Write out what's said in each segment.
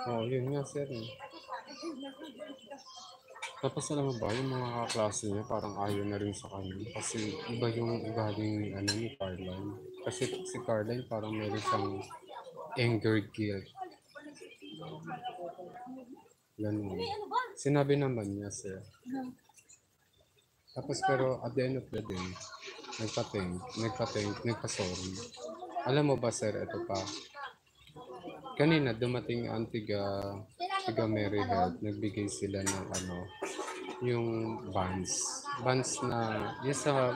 Oh, yun nga sir. Tapos alam mo ba, yung mga kaklase niya parang ayaw na rin sa kanya. Kasi iba yung ugaling ano, ni Caroline. Kasi si Caroline parang meron siyang anger guilt. Ganun. Sinabi naman niya sir. Tapos pero at the end of the day, nagpa-sorry. Alam mo ba sir, ito pa. Kanina dumating ang tiga Mary Health, nagbigay sila ng ano, yung buns. Buns na, yung sa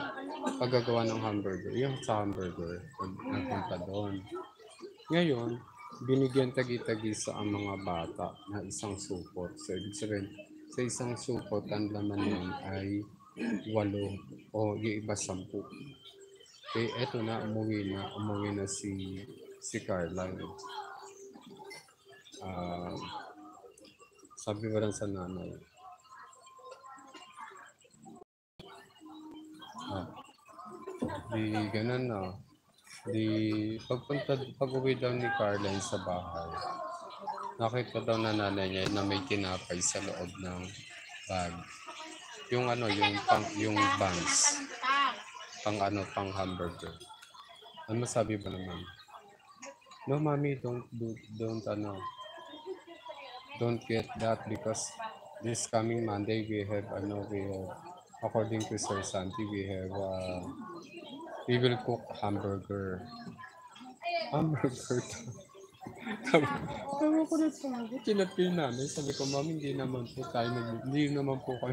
paggagawa ng hamburger, yung sa hamburger, nagpunta doon. Ngayon, binigyan tagi-tagi sa ang mga bata na isang supot. So, ibig sabihin, sa isang supot, ang laman nun ay 8 o yung iba 10. Eh, eto na, umuwi na si Carla. Sabi ko lang sa nanay, di ganun na. Di pag-uwi daw ni Carline sa bahay, nakita daw na nanay niya na may tinapay sa loob ng bag. Yung ano, yung buns. Pang hamburger. Ano masabi ba naman? No, mommy, don't get that because this coming Monday we have according to Sir Santi, we will cook hamburger. Hamburger. Tawa ko na tawa. Chinat ko yung nanay. Sabi ko, mami, hindi naman po kayo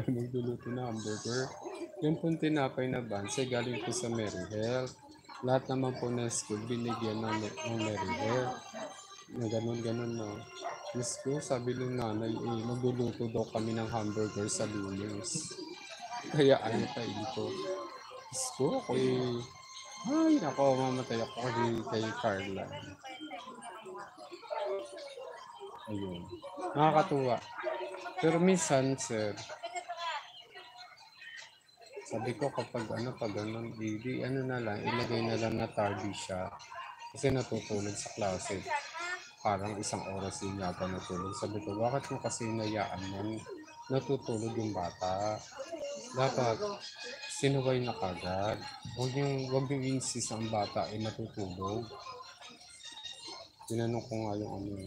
magluluto na hamburger. Yung pong tinapay na buns ay galing po sa Mary Health. Lahat naman po na school binigyan ng Mary Health. Na ganun no. Miss ko, sabi ng nanay, magluluto daw kami ng hamburger sa Lunes. Kaya ayaw pa ito. Miss ko, ay, nako, mamatay ako kay Carla. Ayun. Nakakatuwa. Pero minsan, sir, sabi ko pag ganun, ilagay na lang na tardy siya. Kasi natutulog sa klase. Parang 1 oras din yata natulog. Sabi ko, bakit mo kasi inayaan nun? Natutulog yung bata. Dapat, sinuway na kagad. Huwag yung insist ang bata ay matutulog. Tinanong ko nga yung ano.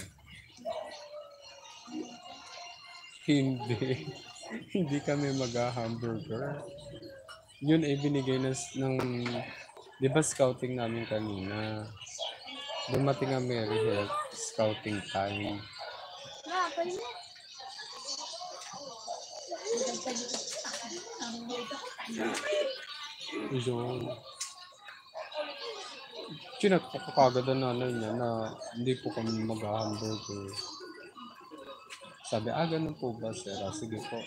Hindi. Hindi kami mag-hamburger. Yun ay binigay ng di ba scouting namin kanina. Dumating ang Mary Health, scouting time. Yun. Chinat ko kagad ang nanay niya na hindi po kami mag-hamburger. Sabi, ganun po ba sir? Sige po.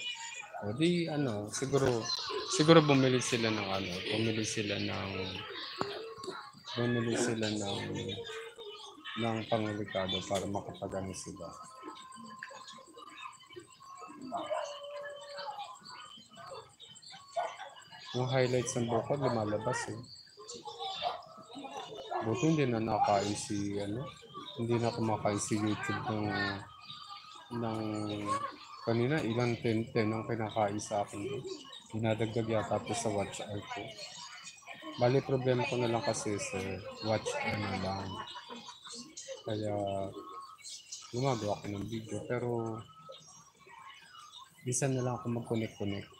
O di siguro bumili sila ng panglikado para makapagano sila. Yung highlights ng bukod lumalabas eh. Buto hindi na nakain hindi na kumakain si YouTube ng kanina ilang 10 ang kinakain sa akin. Dinadagdag yata po sa watch hour ko. Bali problema ko na lang kasi sa watch hour na lang. Kaya gumagawa ko ng video pero bisan na lang ako mag-connect.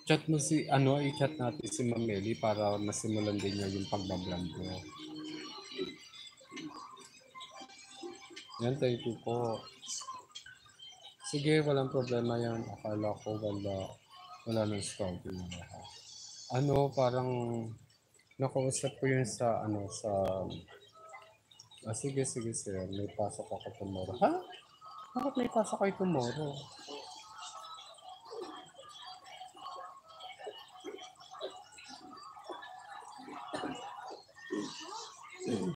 Chat mo i-chat natin si Ma'am Meli para masimulan din niya yung pagbablog mo. Yan, thank you po. Sige, walang problema yan. Akala ko wala nang scouting na ako. Parang nakausap ko yun sige sir, may pasok ako tomorrow. Ha? Bakit may pasok kayo tomorrow?